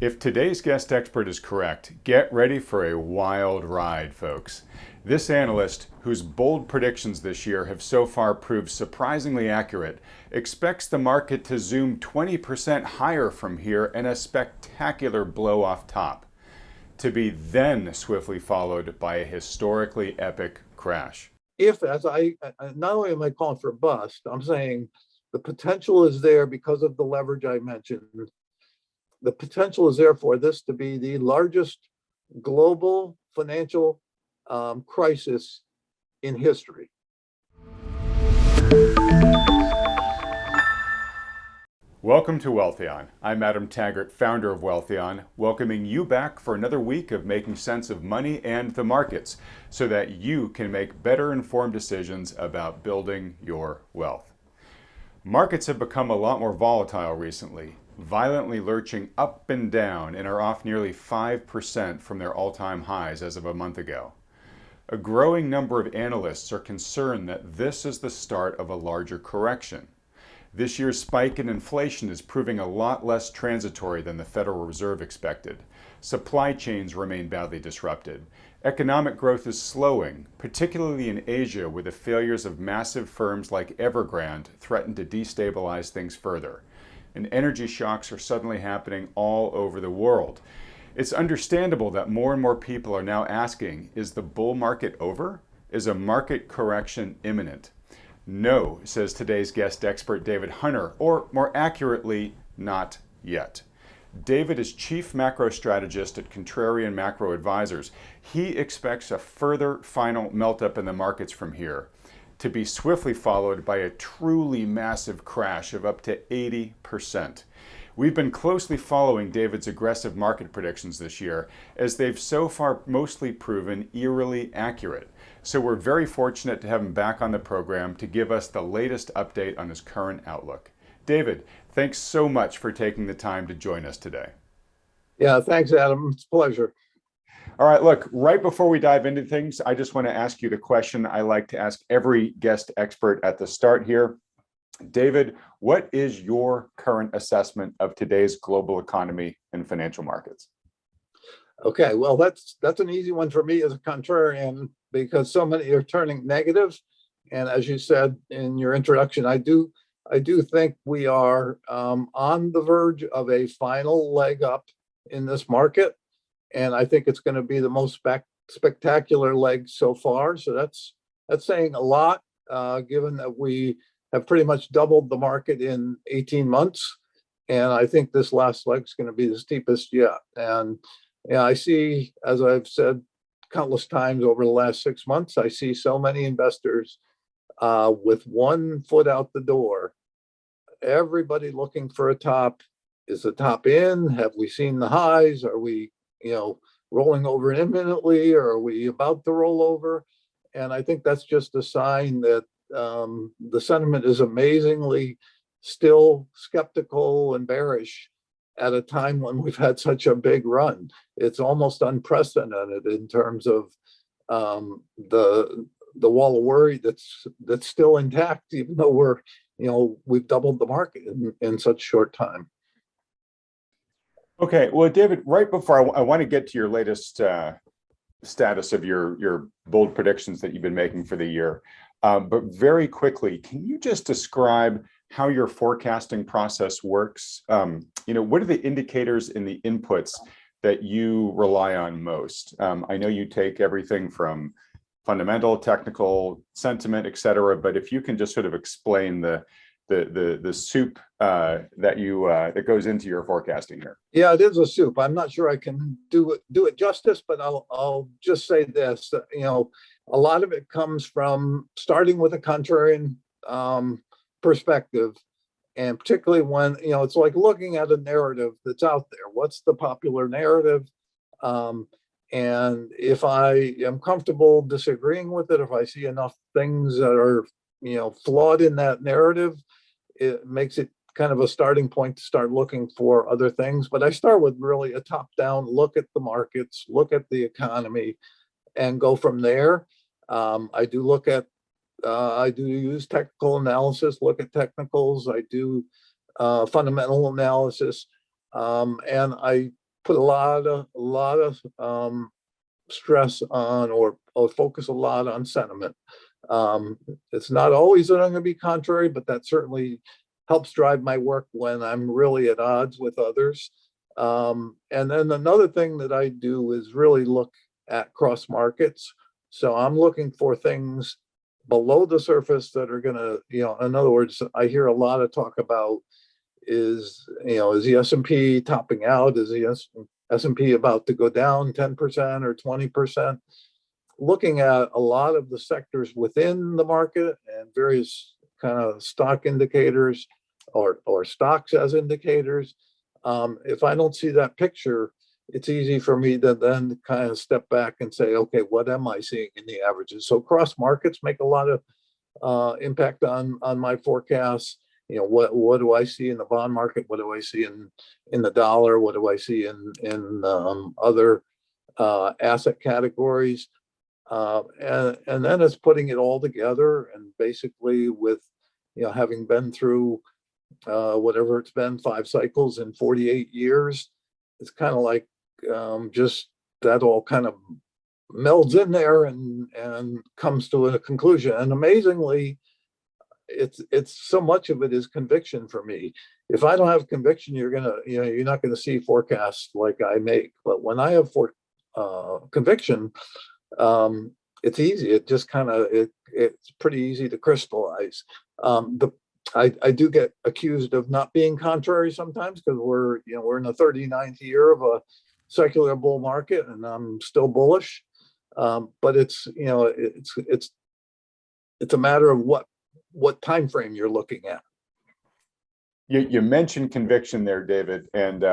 If today's guest expert is correct, get ready for a wild ride, folks. This analyst, whose bold predictions this year have so far proved surprisingly accurate, expects the market to zoom 20% higher from here and a spectacular blow off top, to be then swiftly followed by a historically epic crash. If, as I not only am I calling for a bust, I'm saying the potential is there because of the leverage I mentioned. The potential is there for this to be the largest global financial crisis in history. Welcome to Wealthion. I'm Adam Taggart, founder of Wealthion, welcoming you back for another week of making sense of money and the markets so that you can make better informed decisions about building your wealth. Markets have become a lot more volatile recently, violently lurching up and down and are off nearly 5% from their all-time highs as of a month ago. A growing number of analysts are concerned that this is the start of a larger correction. This year's spike in inflation is proving a lot less transitory than the Federal Reserve expected. Supply chains remain badly disrupted. Economic growth is slowing, particularly in Asia, where the failures of massive firms like Evergrande threaten to destabilize things further. And energy shocks are suddenly happening all over the world. It's understandable that more and more people are now asking, is the bull market over? Is a market correction imminent? No, says today's guest expert David Hunter, or more accurately, not yet. David is Chief Macro Strategist at Contrarian Macro Advisors. He expects a further final melt-up in the markets from here, to be swiftly followed by a truly massive crash of up to 80%. We've been closely following David's aggressive market predictions this year, as they've so far mostly proven eerily accurate. So we're very fortunate to have him back on the program to give us the latest update on his current outlook. David, thanks so much for taking the time to join us today. Yeah, thanks, Adam. It's a pleasure. All right, look, right before we dive into things, I just want to ask you the question I like to ask every guest expert at the start here. David, what is your current assessment of today's global economy and financial markets? Okay, well, that's an easy one for me as a contrarian because so many are turning negative. And as you said in your introduction, I do think we are on the verge of a final leg up in this market. And I think it's going to be the most spectacular leg so far. So that's saying a lot, given that we have pretty much doubled the market in 18 months. And I think this last leg is going to be the steepest yet. And yeah, I see, as I've said countless times over the last 6 months, I see so many investors with one foot out the door. Everybody looking for a top. Is the top in? Have we seen the highs? Are we, rolling over imminently, or are we about to roll over? And I think that's just a sign that the sentiment is amazingly still skeptical and bearish at a time when we've had such a big run. It's almost unprecedented in terms of the wall of worry that's still intact, even though we've doubled the market in such short time. Okay, well, David, right before I want to get to your latest status of your bold predictions that you've been making for the year, but very quickly, can you just describe how your forecasting process works? What are the indicators and the inputs that you rely on most? I know you take everything from fundamental, technical, sentiment, et cetera, but if you can just sort of explain the soup that goes into your forecasting here. Yeah, it is a soup. I'm not sure I can do it justice, but I'll just say this. A lot of it comes from starting with a contrarian perspective, and particularly when it's like looking at a narrative that's out there. What's the popular narrative? And if I am comfortable disagreeing with it, if I see enough things that are flawed in that narrative, it makes it kind of a starting point to start looking for other things. But I start with really a top-down look at the markets, look at the economy, and go from there. I do use technical analysis, look at technicals. I do fundamental analysis, and I put a lot of stress on or focus a lot on sentiment. It's not always that I'm going to be contrary, but that certainly helps drive my work when I'm really at odds with others. And then another thing that I do is really look at cross markets. So I'm looking for things below the surface that are going to, in other words, I hear a lot of talk about is the S&P topping out? Is the S&P about to go down 10% or 20%? Looking at a lot of the sectors within the market and various kind of stock indicators or stocks as indicators. If I don't see that picture, it's easy for me to then kind of step back and say, okay, what am I seeing in the averages? So cross markets make a lot of impact on my forecasts. What do I see in the bond market? What do I see in the dollar? What do I see in other asset categories? And then it's putting it all together, and basically with having been through whatever it's been, 5 cycles in 48 years, it's kind of like just that all kind of melds in there and comes to a conclusion. And amazingly, it's so much of it is conviction for me. If I don't have conviction, you're not gonna see forecasts like I make. But when I have conviction, it's easy. It just kind of it's pretty easy to crystallize. I do get accused of not being contrary sometimes because we're in the 39th year of a secular bull market, and I'm still bullish. But it's a matter of what time frame you're looking at. You mentioned conviction there, David, and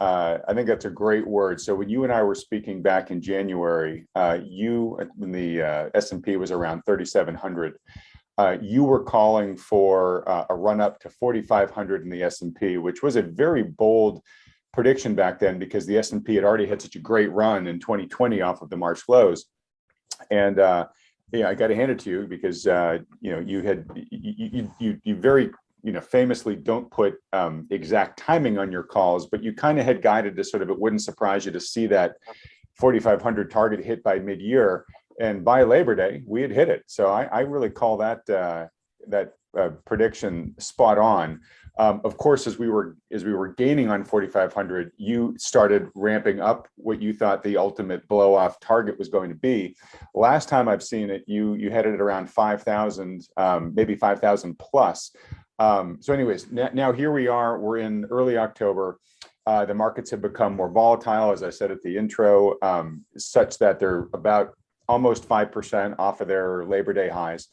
I think that's a great word. So when you and I were speaking back in January, when the S&P was around 3,700, you were calling for a run up to 4,500 in the S&P, which was a very bold prediction back then because the S&P had already had such a great run in 2020 off of the March lows. And I got to hand it to you because you very famously don't put exact timing on your calls, but you kind of had guided to sort of, it wouldn't surprise you to see that 4,500 target hit by mid-year, and by Labor Day we had hit it. So I really call that prediction spot on. Of course, as we were gaining on 4,500, you started ramping up what you thought the ultimate blow off target was going to be. Last time I've seen it, you had it at around 5,000, maybe 5,000 plus. So anyways, now here we are, we're in early October. The markets have become more volatile, as I said at the intro, such that they're about almost 5% off of their Labor Day highs.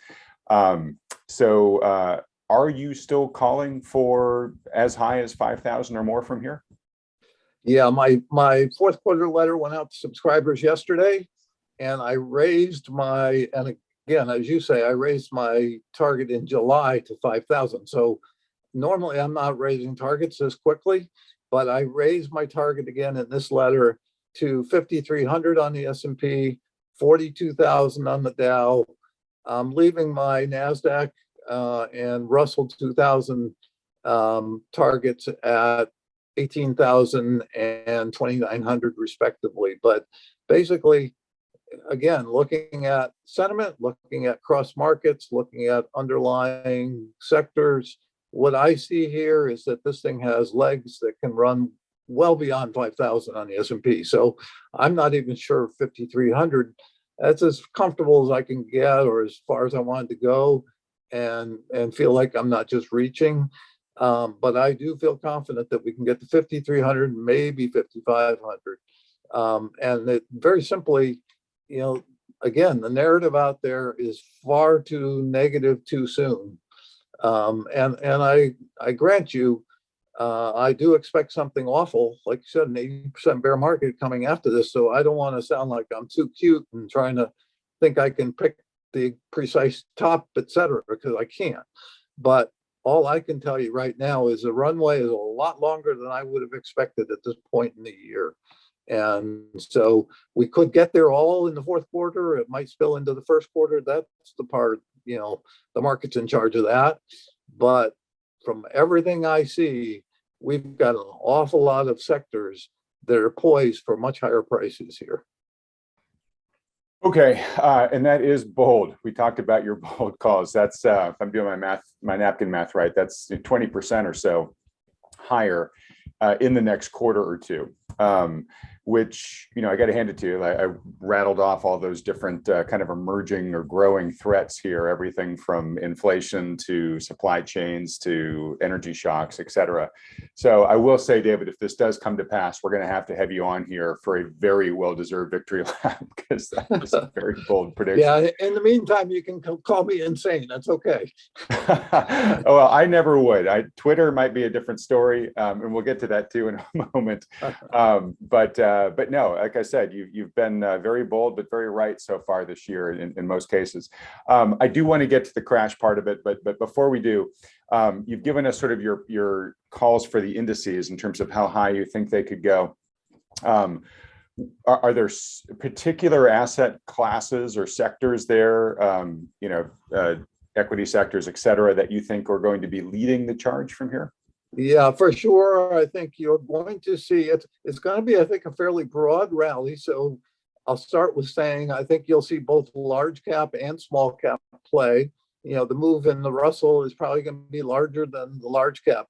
So are you still calling for as high as 5,000 or more from here? Yeah, my fourth quarter letter went out to subscribers yesterday, and I raised and again, as you say, I raised my target in July to 5,000. So normally I'm not raising targets this quickly, but I raised my target again in this letter to 5,300 on the S&P, 42,000 on the Dow. I'm leaving my NASDAQ and Russell 2000 targets at 18,000 and 2,900 respectively. But basically, again, looking at sentiment, looking at cross markets, looking at underlying sectors, what I see here is that this thing has legs that can run well beyond 5,000 on the S&P. So I'm not even sure 5,300, that's as comfortable as I can get or as far as I wanted to go, and feel like I'm not just reaching. But I do feel confident that we can get to 5,300, maybe 5,500. And it very simply, again, the narrative out there is far too negative too soon. And I grant you, I do expect something awful, like you said, an 80% bear market coming after this. So I don't want to sound like I'm too cute and trying to think I can pick the precise top, etc., because I can't. But all I can tell you right now is the runway is a lot longer than I would have expected at this point in the year. And so we could get there all in the fourth quarter. It might spill into the first quarter. That's the part, the market's in charge of that. But from everything I see, we've got an awful lot of sectors that are poised for much higher prices here. Okay, and that is bold. We talked about your bold calls. That's if I'm doing my napkin math right, that's 20% or so higher in the next quarter or two. Which, I got to hand it to you. I rattled off all those different kind of emerging or growing threats here, everything from inflation to supply chains to energy shocks, et cetera. So I will say, David, if this does come to pass, we're going to have you on here for a very well-deserved victory lap, because that is a very bold prediction. Yeah, in the meantime, you can call me insane. That's okay. Well, I never would. Twitter might be a different story, and we'll get to that too in a moment. But no, like I said, you've been very bold, but very right so far this year in most cases. I do want to get to the crash part of it, but before we do, you've given us sort of your calls for the indices in terms of how high you think they could go. Are there particular asset classes or sectors there, equity sectors, et cetera, that you think are going to be leading the charge from here? Yeah, for sure. I think you're going to see it. It's going to be, I think, a fairly broad rally. So I'll start with saying I think you'll see both large cap and small cap play. The move in the Russell is probably going to be larger than the large cap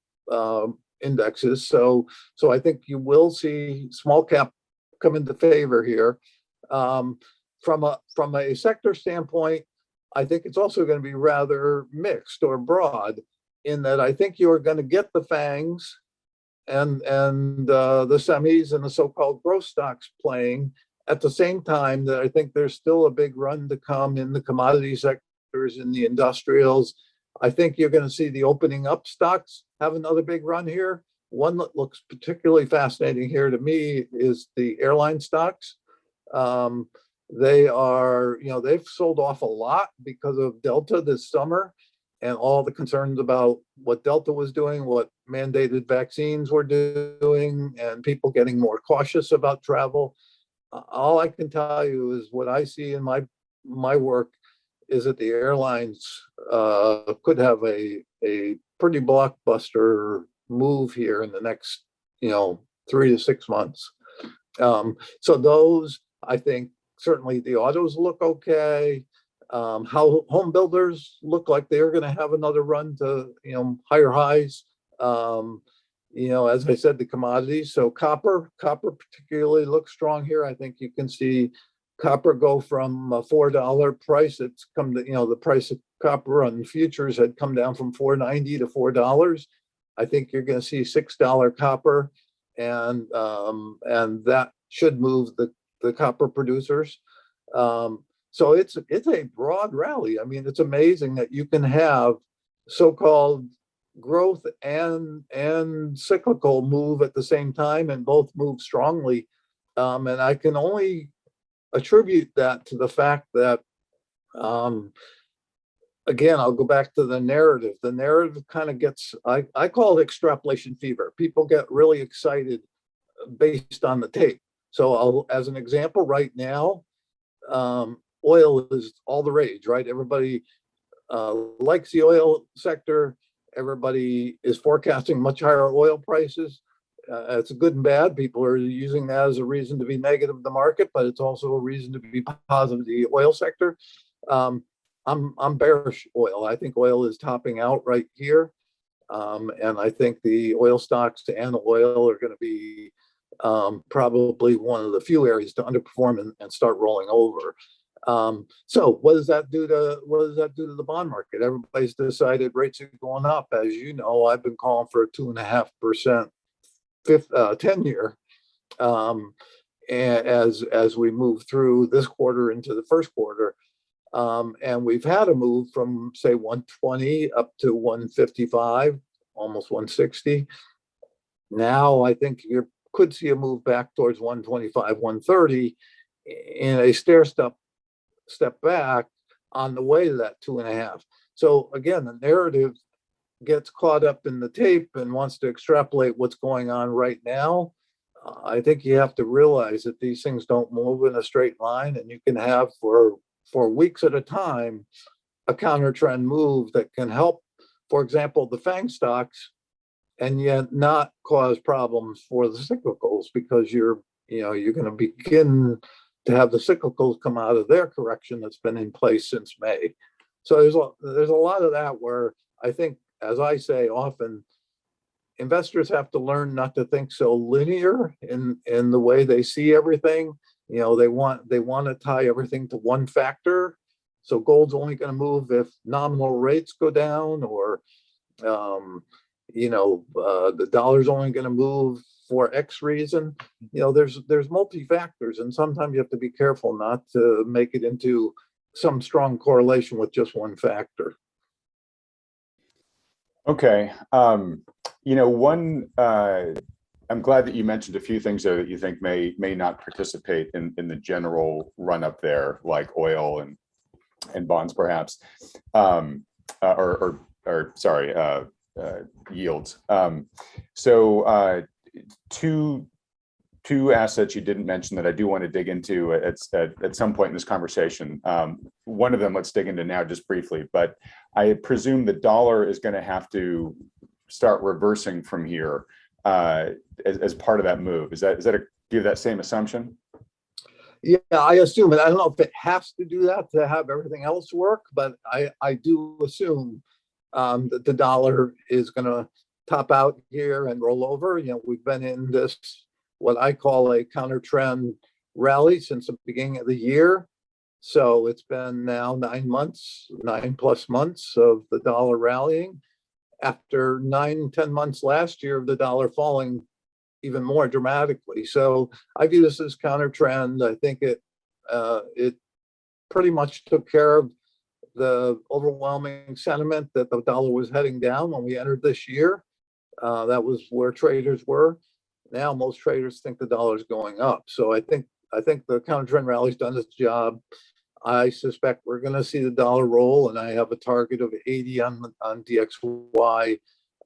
indexes. So I think you will see small cap come into favor here. From a sector standpoint, I think it's also going to be rather mixed or broad, in that I think you're going to get the FANGs and the semis and the so-called growth stocks playing at the same time that I think there's still a big run to come in the commodity sectors, in the industrials. I think you're going to see the opening up stocks have another big run here. One that looks particularly fascinating here to me is the airline stocks. They are, they've sold off a lot because of Delta this summer and all the concerns about what Delta was doing, what mandated vaccines were doing, and people getting more cautious about travel. All I can tell you is what I see in my work is that the airlines could have a pretty blockbuster move here in the next 3 to 6 months. So those, I think, certainly the autos look okay. How home builders look like they're going to have another run to higher highs. As I said, the commodities. So copper particularly looks strong here. I think you can see copper go from a $4 price. It's come to, the price of copper on futures had come down from $4.90 to $4. I think you're going to see $6 copper, and that should move the copper producers. So it's a broad rally. I mean, it's amazing that you can have so-called growth and cyclical move at the same time, and both move strongly. And I can only attribute that to the fact that, again, I'll go back to the narrative. The narrative kind of gets, I call it extrapolation fever. People get really excited based on the tape. So as an example, right now, oil is all the rage, right? Everybody likes the oil sector. Everybody is forecasting much higher oil prices. It's good and bad. People are using that as a reason to be negative of the market, but it's also a reason to be positive of the oil sector. I'm bearish oil. I think oil is topping out right here. And I think the oil stocks and oil are going to be probably one of the few areas to underperform and start rolling over. So what does that do to the bond market? Everybody's decided rates are going up. As you know, I've been calling for a 2.5% 10-year as we move through this quarter into the first quarter. And we've had a move from, say, 120 up to 155, almost 160. Now I think you could see a move back towards 125, 130 in a step back on the way to that 2.5. So again, the narrative gets caught up in the tape and wants to extrapolate what's going on right now. I think you have to realize that these things don't move in a straight line, and you can have for weeks at a time a counter trend move that can help. For example, the FANG stocks and yet not cause problems for the cyclicals, because you're going to begin to have the cyclicals come out of their correction that's been in place since May. So there's a lot of that where I think, as I say often, investors have to learn not to think so linear in the way they see everything. They want to tie everything to one factor. So gold's only going to move if nominal rates go down, or the dollar's only going to move for X reason. There's multi factors, and sometimes you have to be careful not to make it into some strong correlation with just one factor. Okay. I'm glad that you mentioned a few things there that you think may not participate in the general run up there, like oil and bonds, perhaps, yields. So two assets you didn't mention that I do want to dig into at some point in this conversation. One of them, let's dig into now just briefly, but I presume the dollar is going to have to start reversing from here as part of that move. Is that give that same assumption? Yeah, I assume it. I don't know if it has to do that to have everything else work, but I do assume that the dollar is going to top out here and roll over. We've been in this, what I call a counter trend rally since the beginning of the year. So it's been now 9+ months of the dollar rallying, after 9-10 months last year of the dollar falling even more dramatically. So I view this as counter trend. I think it pretty much took care of the overwhelming sentiment that the dollar was heading down when we entered this year. That was where traders were. Now most traders think the dollar is going up. So I think the counter trend rally's done its job. I suspect we're going to see the dollar roll, and I have a target of 80 on DXY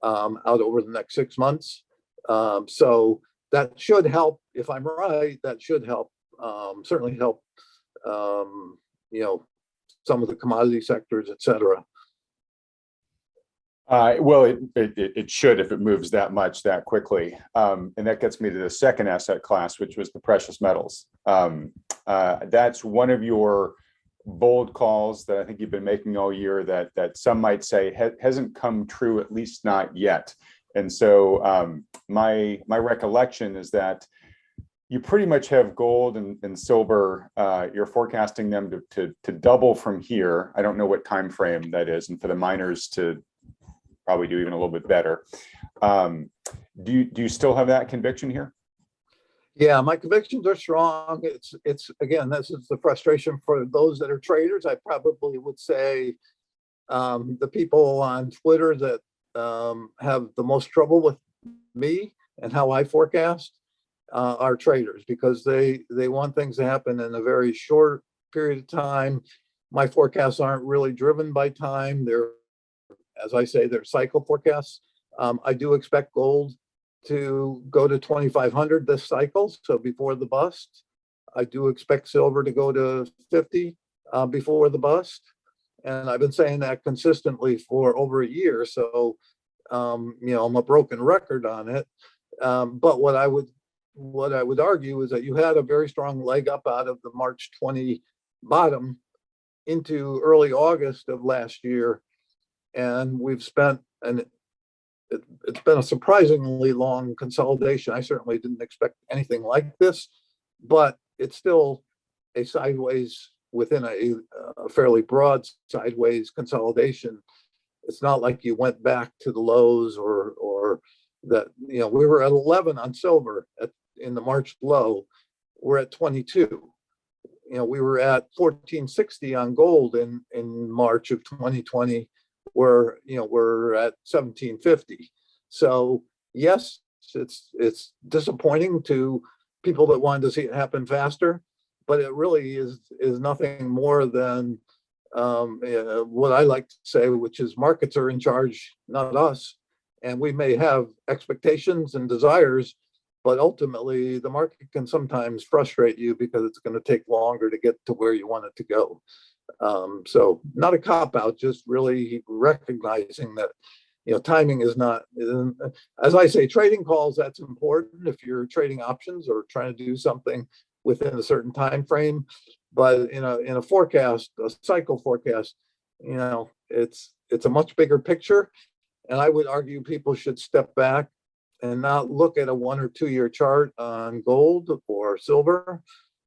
out over the next 6 months. So that should help. If I'm right, that should help, certainly help, some of the commodity sectors, et cetera. Well, it should, if it moves that much that quickly. And that gets me to the second asset class, which was the precious metals. That's one of your bold calls that I think you've been making all year that some might say hasn't come true, at least not yet. And so my recollection is that you pretty much have gold and silver. You're forecasting them to double from here. I don't know what time frame that is, and for the miners to probably do even a little bit better. Do you still have that conviction here? Yeah, my convictions are strong. It's again, this is the frustration for those that are traders. I probably would say the people on Twitter that have the most trouble with me and how I forecast are traders, because they want things to happen in a very short period of time. My forecasts aren't really driven by time. They're, as I say, they're cycle forecasts. I do expect gold to go to 2,500 this cycle, so before the bust. I do expect silver to go to 50 before the bust, and I've been saying that consistently for over a year. So I'm a broken record on it. But what I would argue is that you had a very strong leg up out of the March 20 bottom into early August of last year, and we've spent it's been a surprisingly long consolidation. I certainly didn't expect anything like this, but it's still a sideways within a fairly broad sideways consolidation. It's not like you went back to the lows or that, we were at 11 on silver in the March low. We're at 22. We were at 1460 on gold in March of 2020. We're at 1750. So yes, it's disappointing to people that wanted to see it happen faster, but it really is nothing more than what I like to say, which is markets are in charge, not us. And we may have expectations and desires, but ultimately the market can sometimes frustrate you because it's going to take longer to get to where you want it to go. So not a cop out, just really recognizing that timing is not, as I say, trading calls, that's important if you're trading options or trying to do something within a certain time frame. But in a forecast, a cycle forecast, it's a much bigger picture. And I would argue people should step back and not look at a 1 or 2 year chart on gold or silver.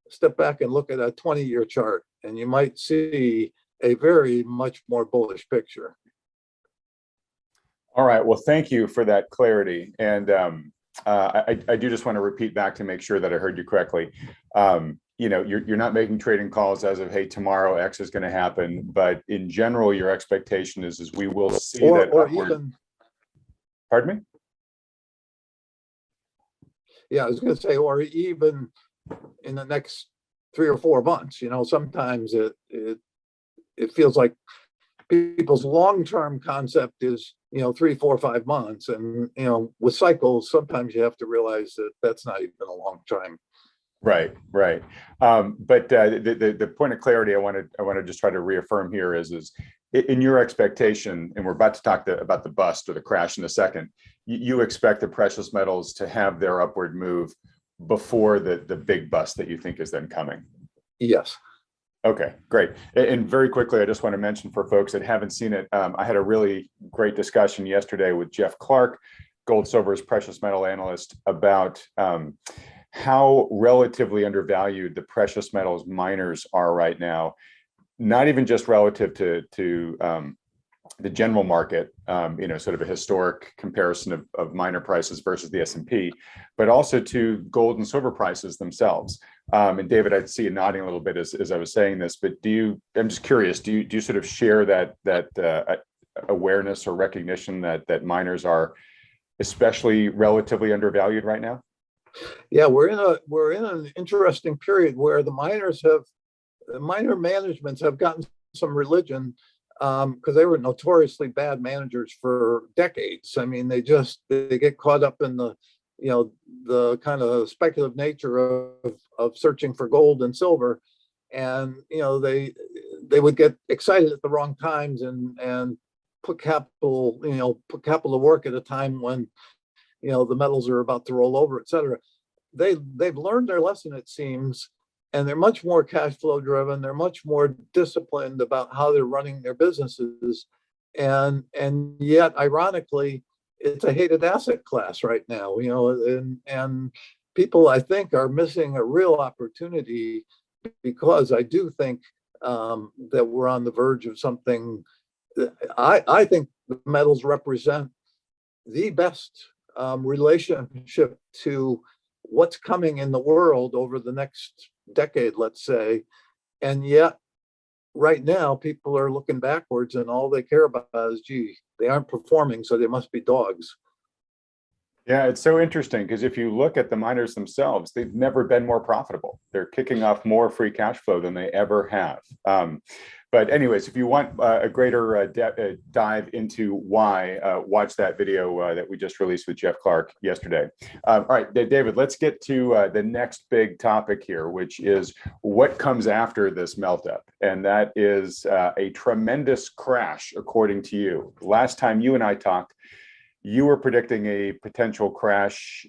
Step back and look at a 20-year chart, and you might see a very much more bullish picture. All right. Well, thank you for that clarity. And I do just want to repeat back to make sure that I heard you correctly. You're not making trading calls as of, hey, tomorrow X is going to happen, but in general, your expectation is we will see that upward. Even, pardon me? Yeah, I was going to say, or even in the next 3 or 4 months. Sometimes it feels like people's long-term concept is 3, 4, 5 months, and with cycles, sometimes you have to realize that that's not even a long time. Right. But the point of clarity I want to just try to reaffirm here is in your expectation, and we're about to talk about the bust or the crash in a second. You expect the precious metals to have their upward move before the big bust that you think is then coming. Yes. Okay, great. And very quickly, I just want to mention for folks that haven't seen it, I had a really great discussion yesterday with Jeff Clark, Gold Silver's precious metal analyst, about how relatively undervalued the precious metals miners are right now, not even just relative to the general market, sort of a historic comparison of miner prices versus the S&P, but also to gold and silver prices themselves. And David, I see you nodding a little bit as I was saying this, but I'm just curious, do you sort of share that awareness or recognition that miners are especially relatively undervalued right now? Yeah, we're in an interesting period where the miner managements have gotten some religion, because they were notoriously bad managers for decades. I mean, they get caught up in the kind of speculative nature of searching for gold and silver, and they would get excited at the wrong times and put capital to work at a time when the metals are about to roll over, et cetera. They've learned their lesson, it seems, and they're much more cash flow driven. They're much more disciplined about how they're running their businesses, and yet, ironically, it's a hated asset class right now. And people, I think, are missing a real opportunity, because I do think that we're on the verge of something. I think the metals represent the best relationship to what's coming in the world over the next decade, let's say. And yet, right now, people are looking backwards, and all they care about is, gee, they aren't performing, so they must be dogs. Yeah, it's so interesting, because if you look at the miners themselves, they've never been more profitable. They're kicking off more free cash flow than they ever have. But anyways, if you want a greater dive into why, watch that video that we just released with Jeff Clark yesterday. All right, David, let's get to the next big topic here, which is what comes after this melt up. And that is a tremendous crash, according to you. Last time you and I talked, you were predicting a potential crash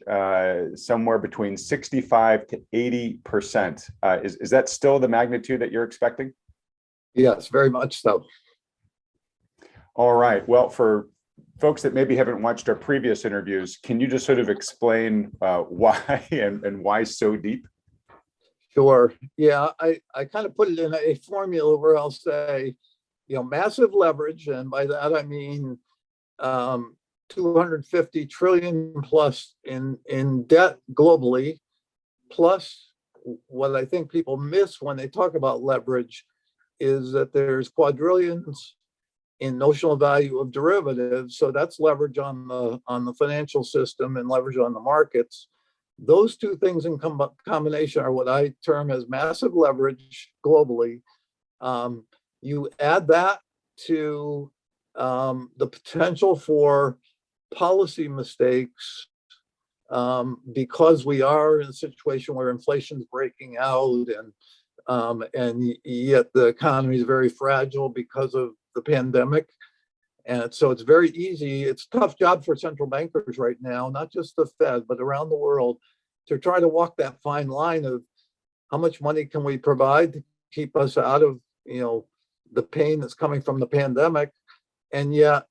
somewhere between 65 to 80%. Is that still the magnitude that you're expecting? Yes, very much so. All right. Well, for folks that maybe haven't watched our previous interviews, can you just sort of explain why and why so deep? Sure. Yeah, I kind of put it in a formula where I'll say, massive leverage, and by that I mean 250 trillion plus in debt globally, plus what I think people miss when they talk about leverage is that there's quadrillions in notional value of derivatives. So that's leverage on the financial system and leverage on the markets. Those two things in combination are what I term as massive leverage globally. You add that to the potential for policy mistakes, because we are in a situation where inflation is breaking out, and yet the economy is very fragile because of the pandemic. And so it's very easy. It's a tough job for central bankers right now, not just the Fed, but around the world, to try to walk that fine line of how much money can we provide to keep us out of, the pain that's coming from the pandemic, and yet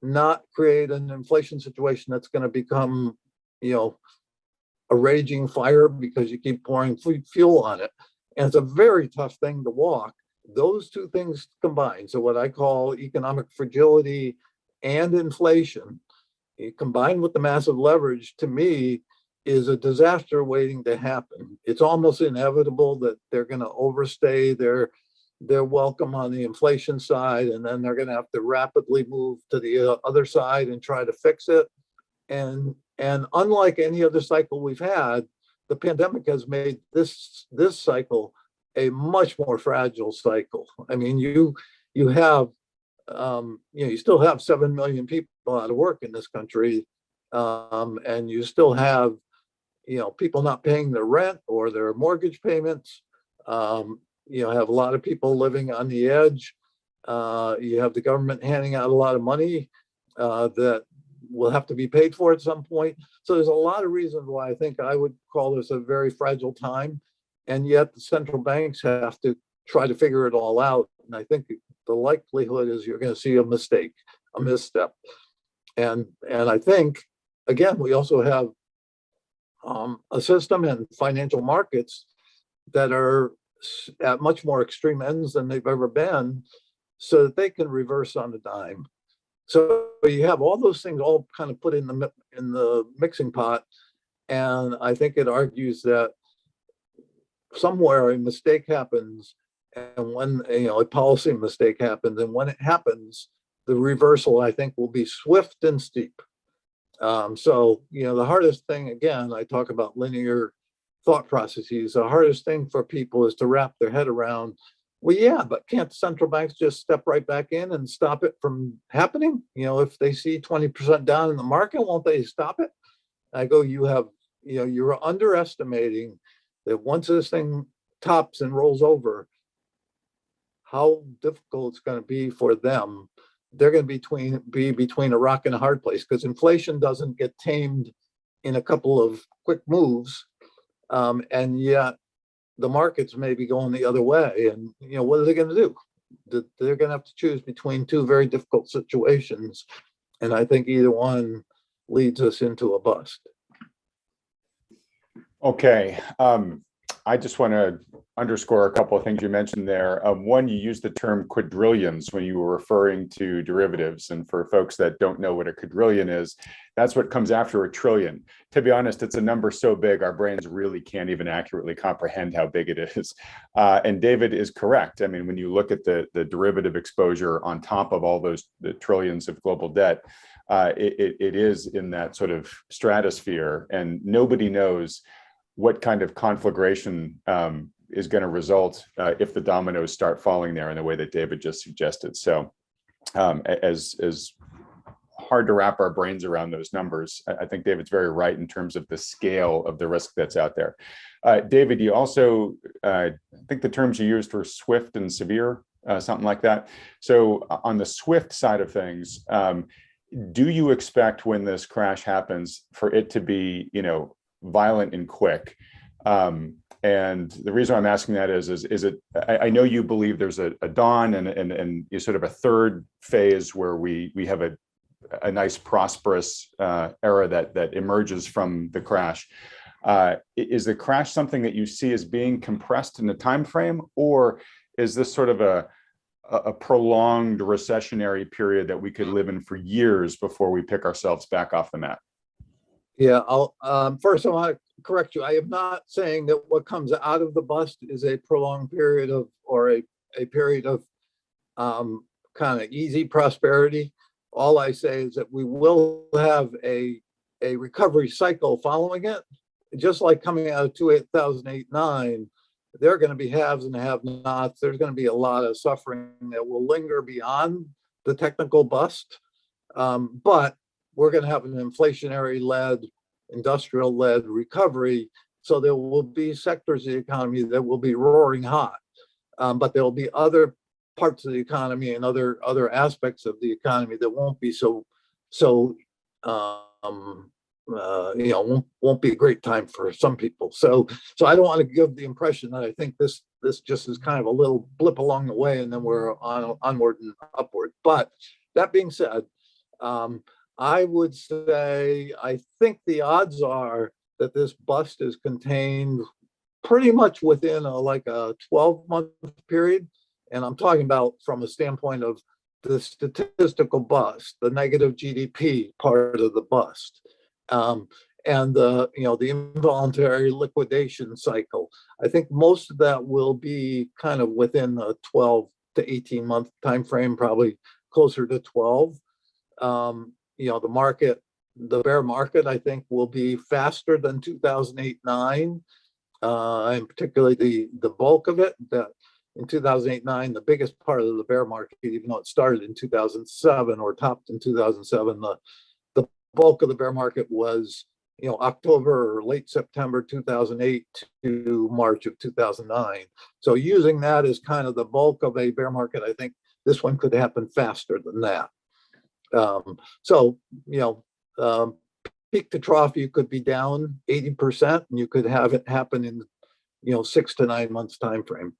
not create an inflation situation that's going to become, a raging fire because you keep pouring fuel on it. And it's a very tough thing to walk. Those two things combined, so what I call economic fragility and inflation, combined with the massive leverage, to me, is a disaster waiting to happen. It's almost inevitable that they're going to overstay their welcome on the inflation side, and then they're going to have to rapidly move to the other side and try to fix it. And unlike any other cycle we've had, the pandemic has made this cycle a much more fragile cycle. I mean, you have you still have 7 million people out of work in this country, and you still have people not paying their rent or their mortgage payments. Have a lot of people living on the edge. You have the government handing out a lot of money that will have to be paid for at some point. So there's a lot of reasons why I think I would call this a very fragile time. And yet the central banks have to try to figure it all out. And I think the likelihood is you're going to see a mistake, a misstep. And I think, again, we also have a system and financial markets that are at much more extreme ends than they've ever been, so that they can reverse on a dime. So you have all those things all kind of put in the mixing pot, and I think it argues that somewhere a mistake happens, and when a policy mistake happens, and when it happens, the reversal, I think, will be swift and steep. So the hardest thing, again, I talk about linear thought processes. The hardest thing for people is to wrap their head around, well, yeah, but can't central banks just step right back in and stop it from happening? If they see 20% down in the market, won't they stop it? I go, you're underestimating that once this thing tops and rolls over, how difficult it's going to be for them. They're going to be between a rock and a hard place, because inflation doesn't get tamed in a couple of quick moves. And yet the markets may be going the other way. And, what are they going to do? They're going to have to choose between two very difficult situations. And I think either one leads us into a bust. Okay. I just want to underscore a couple of things you mentioned there. One, you used the term quadrillions when you were referring to derivatives. And for folks that don't know what a quadrillion is, that's what comes after a trillion. To be honest, it's a number so big, our brains really can't even accurately comprehend how big it is. And David is correct. I mean, when you look at the derivative exposure on top of all the trillions of global debt, it is in that sort of stratosphere, and nobody knows what kind of conflagration is going to result if the dominoes start falling there in the way that David just suggested. So as hard to wrap our brains around those numbers, I think David's very right in terms of the scale of the risk that's out there. David, you also, I think the terms you used were swift and severe, something like that. So on the swift side of things, do you expect when this crash happens for it to be, violent and quick? And the reason I'm asking that is it, I know you believe there's a dawn and sort of a third phase where we have a nice prosperous era that emerges from the crash. Is the crash something that you see as being compressed in a time frame, or is this sort of a prolonged recessionary period that we could live in for years before we pick ourselves back off the mat? Yeah, I'll first I want to correct you. I am not saying that what comes out of the bust is a prolonged period of, or a period of kind of easy prosperity. All I say is that we will have a recovery cycle following it. Just like coming out of 2008-9, there are going to be haves and have-nots. There's going to be a lot of suffering that will linger beyond the technical bust. But we're going to have an inflationary-led, industrial-led recovery. So there will be sectors of the economy that will be roaring hot. But there will be other parts of the economy and other aspects of the economy that won't be so won't be a great time for some people. So I don't want to give the impression that I think this just is kind of a little blip along the way, and then we're onward and upward. But that being said, I would say I think the odds are that this bust is contained pretty much within like a 12-month period. And I'm talking about from a standpoint of the statistical bust, the negative GDP part of the bust, and the involuntary liquidation cycle. I think most of that will be kind of within the 12 to 18-month time frame, probably closer to 12. The bear market, I think, will be faster than 2008-9, and particularly the bulk of it. That in 2008-9, the biggest part of the bear market, even though it started in 2007 or topped in 2007, the bulk of the bear market was October or late September 2008 to March of 2009. So using that as kind of the bulk of a bear market, I think this one could happen faster than that. Peak to trough, you could be down 80%, and you could have it happen in 6 to 9 months time frame.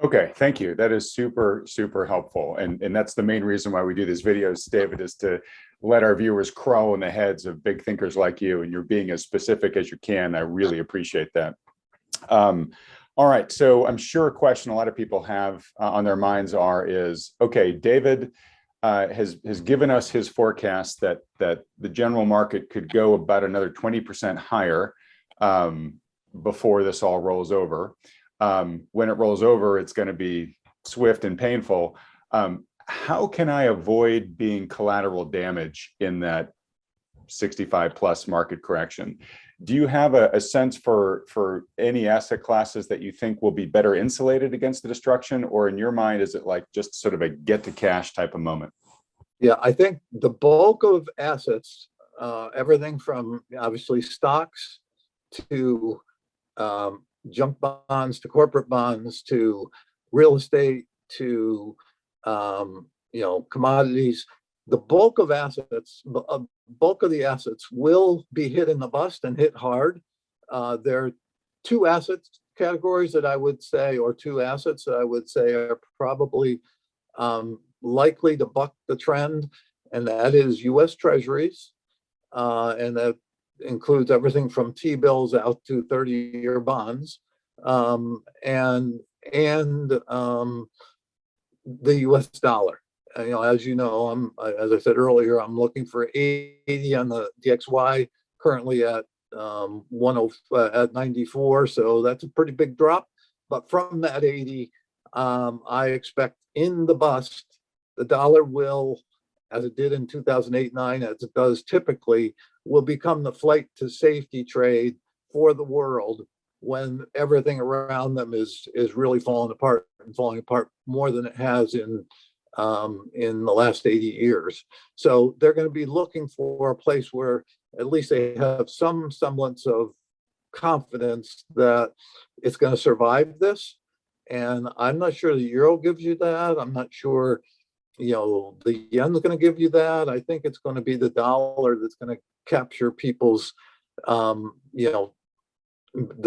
Okay, thank you. That is super, super helpful. And that's the main reason why we do these videos, David, is to let our viewers crawl in the heads of big thinkers like you, and you're being as specific as you can. I really appreciate that. All right, so I'm sure a question a lot of people have on their minds is, okay, David has given us his forecast that the general market could go about another 20% higher before this all rolls over. When it rolls over, it's going to be swift and painful. How can I avoid being collateral damage in that 65 plus market correction? Do you have a sense for any asset classes that you think will be better insulated against the destruction? Or in your mind, is it like just sort of a get to cash type of moment? Yeah, I think the bulk of assets, everything from obviously stocks to junk bonds to corporate bonds to real estate to commodities, the bulk of the assets will be hit in the bust and hit hard. There are two assets categories that I would say, or two assets that I would say are probably likely to buck the trend, and that is U.S. Treasuries, and that includes everything from T-bills out to 30-year bonds, and the U.S. dollar. As you know, as I said earlier, I'm looking for 80 on the DXY, currently at 94, so that's a pretty big drop. But from that 80, I expect in the bust, the dollar will, as it did in 2008-9, as it does typically, will become the flight to safety trade for the world when everything around them is really falling apart more than it has in the last 80 years. So they're going to be looking for a place where at least they have some semblance of confidence that it's going to survive this. And I'm not sure the euro gives you that. I'm not sure, the yen's going to give you that. I think it's going to be the dollar that's going to capture people's, the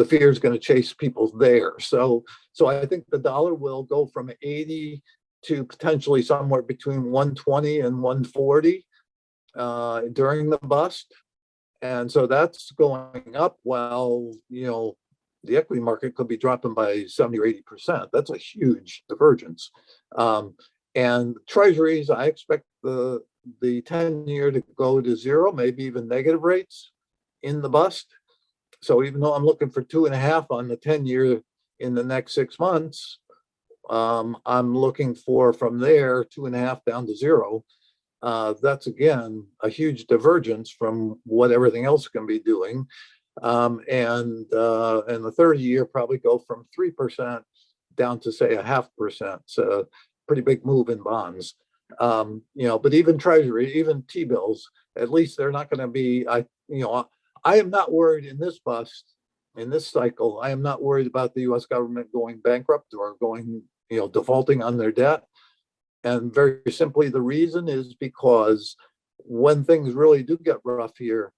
fear is going to chase people there. So I think the dollar will go from 80 to potentially somewhere between 120 and 140 during the bust. And so that's going up while, the equity market could be dropping by 70 or 80%. That's a huge divergence. And treasuries, I expect the 10-year to go to zero, maybe even negative rates in the bust. So even though I'm looking for 2.5 on the 10-year in the next 6 months, I'm looking for from there 2.5 down to zero. That's again a huge divergence from what everything else can be doing. And the 30-year probably go from 3% down to say 0.5%. So pretty big move in bonds. But even treasury, even T-bills, at least they're not going to be. I am not worried in this bust, in this cycle. I am not worried about the U.S. government going bankrupt or going defaulting on their debt. And very simply, the reason is because when things really do get rough here,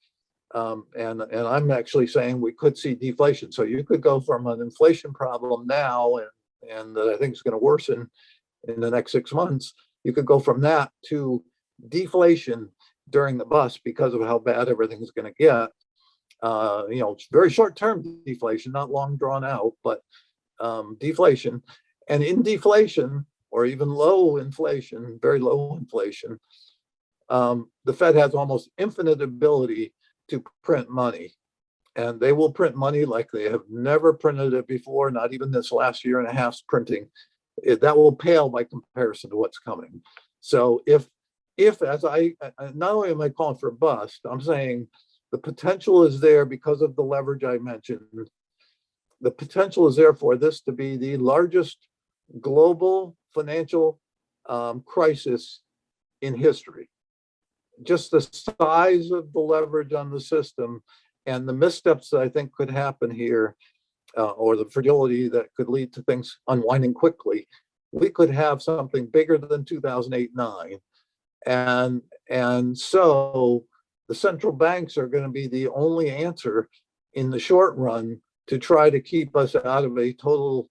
and I'm actually saying we could see deflation. So you could go from an inflation problem now, and that I think is going to worsen in the next 6 months. You could go from that to deflation during the bust because of how bad everything is going to get. It's very short-term deflation, not long drawn out, but deflation. And in deflation, or even low inflation, very low inflation, the Fed has almost infinite ability to print money. And they will print money like they have never printed it before, not even this last year and a half's printing. That will pale by comparison to what's coming. So if as I not only am I calling for a bust, I'm saying the potential is there because of the leverage I mentioned. The potential is there for this to be the largest global financial crisis in history. Just the size of the leverage on the system and the missteps that I think could happen here, or the fragility that could lead to things unwinding quickly, we could have something bigger than 2008-9. And so the central banks are going to be the only answer in the short run to try to keep us out of a total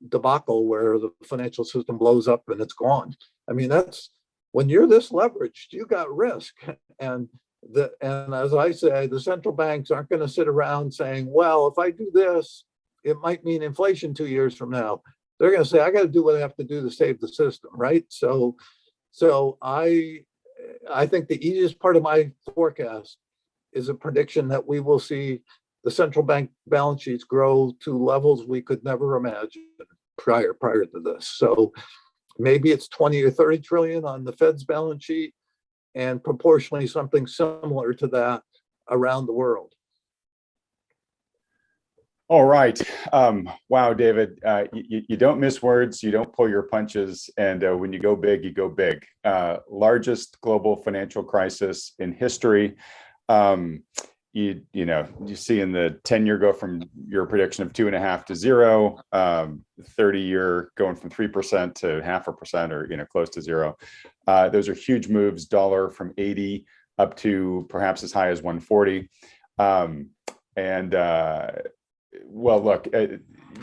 debacle where the financial system blows up and it's gone. I mean, that's when you're this leveraged, you got risk. And as I say, the central banks aren't going to sit around saying, well, if I do this, it might mean inflation 2 years from now. They're going to say, I got to do what I have to do to save the system, right? So I think the easiest part of my forecast is a prediction that we will see the central bank balance sheets grow to levels we could never imagine prior to this. So maybe it's 20 or 30 trillion on the Fed's balance sheet, and proportionally something similar to that around the world. All right. Wow, David, you don't miss words, you don't pull your punches, and when you go big, you go big. Largest global financial crisis in history. You see in the 10-year go from your prediction of 2.5 to 0, 30-year going from 3% to 0.5% or close to 0. Those are huge moves. Dollar from 80 up to perhaps as high as 140. Well, look,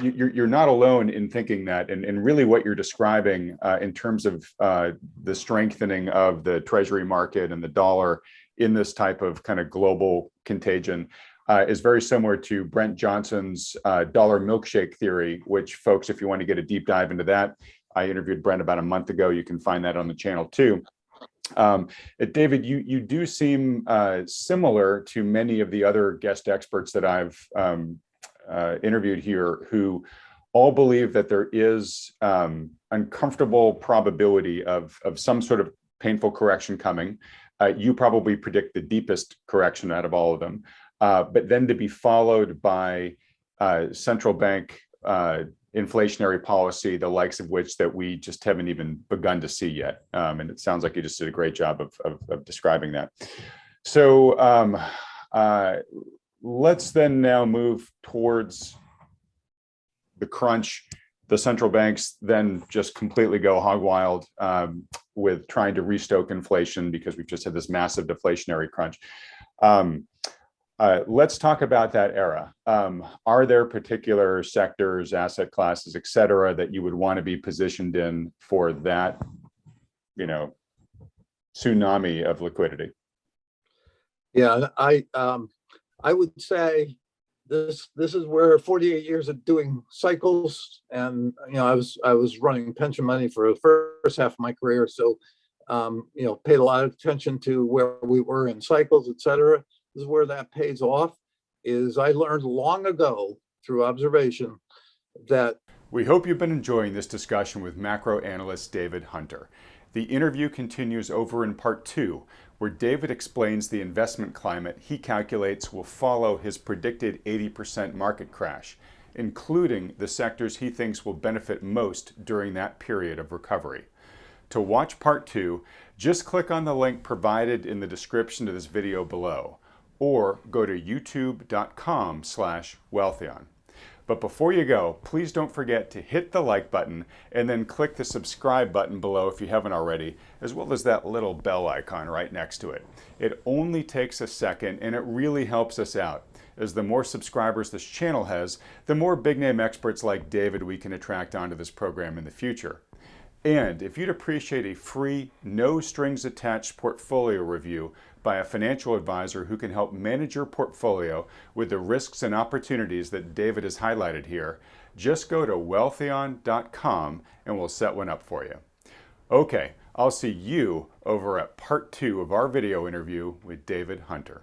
you're not alone in thinking that, and really what you're describing in terms of the strengthening of the treasury market and the dollar in this type of kind of global contagion is very similar to Brent Johnson's dollar milkshake theory, which, folks, if you want to get a deep dive into that, I interviewed Brent about a month ago. You can find that on the channel too. David, you do seem similar to many of the other guest experts that I've interviewed here, who all believe that there is uncomfortable probability of some sort of painful correction coming. You probably predict the deepest correction out of all of them, but then to be followed by central bank inflationary policy, the likes of which that we just haven't even begun to see yet. And it sounds like you just did a great job of describing that. So let's then now move towards the crunch. The central banks then just completely go hog wild with trying to restoke inflation because we've just had this massive deflationary crunch. Let's talk about that era. Are there particular sectors, asset classes, et cetera, that you would want to be positioned in for that, tsunami of liquidity? Yeah, I would say this is where 48 years of doing cycles, and I was running pension money for the first half of my career, so paid a lot of attention to where we were in cycles, et cetera. This is where that pays off. Is I learned long ago through observation that. We hope you've been enjoying this discussion with macro analyst David Hunter. The interview continues over in part 2, where David explains the investment climate he calculates will follow his predicted 80% market crash, including the sectors he thinks will benefit most during that period of recovery. To watch part 2, just click on the link provided in the description to this video below, or go to youtube.com/Wealthion. But before you go, please don't forget to hit the like button and then click the subscribe button below if you haven't already, as well as that little bell icon right next to it. It only takes a second and it really helps us out, as the more subscribers this channel has, the more big name experts like David we can attract onto this program in the future. And if you'd appreciate a free, no strings attached portfolio review by a financial advisor who can help manage your portfolio with the risks and opportunities that David has highlighted here, just go to wealthion.com and we'll set one up for you. Okay, I'll see you over at part 2 of our video interview with David Hunter.